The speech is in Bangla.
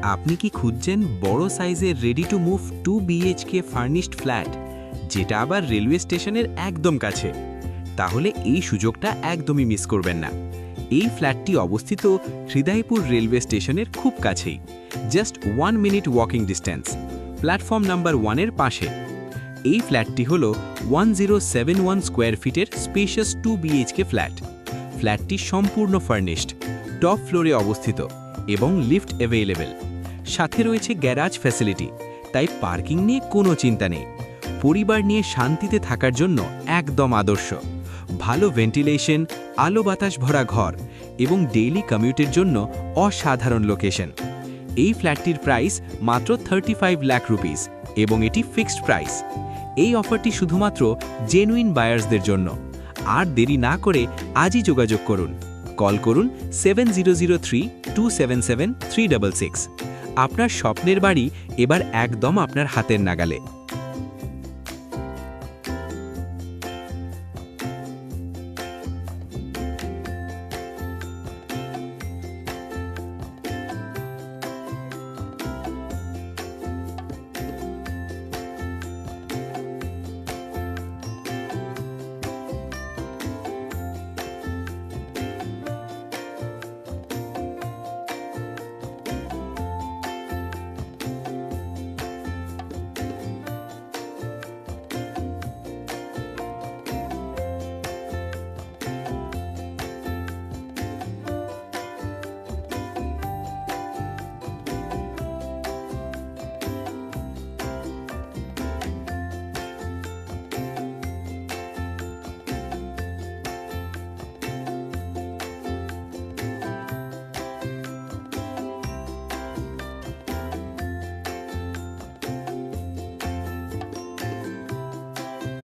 আপনি কি খুঁজছেন বড় সাইজের ready to move 2 BHK furnished flat, যেটা আবার রেলওয়ে স্টেশনের একদম কাছে? তাহলে এই সুযোগটা একদমই মিস করবেন না। এই ফ্ল্যাটটি অবস্থিত হৃদয়পুর রেলওয়ে স্টেশনের খুব কাছেই, just 1 minute walking distance, platform number 1-এর পাশে। এই ফ্ল্যাটটি হল 1071 স্কোয়ার ফিটের স্পেশিয়াস 2 বিএইচকে ফ্ল্যাট। ফ্ল্যাটটি সম্পূর্ণ ফার্নিশড, টপ ফ্লোরে অবস্থিত এবং লিফট অ্যাভেলেবেল। সাথে রয়েছে গ্যারাজ ফ্যাসিলিটি, তাই পার্কিং নিয়ে কোনো চিন্তা নেই। পরিবার নিয়ে শান্তিতে থাকার জন্য একদম আদর্শ। ভালো ভেন্টিলেশন, আলো বাতাস ভরা ঘর এবং ডেইলি কমিউটের জন্য অসাধারণ লোকেশন। এই ফ্ল্যাটটির প্রাইস মাত্র 35 লাখ রুপিস এবং এটি ফিক্সড প্রাইস। এই অফারটি শুধুমাত্র জেনুইন বায়ার্সদের জন্য। আর দেরি না করে আজই যোগাযোগ করুন। কল করুন 7003-277-366। আপনার স্বপ্নের বাড়ি এবার একদম আপনার হাতের নাগালে।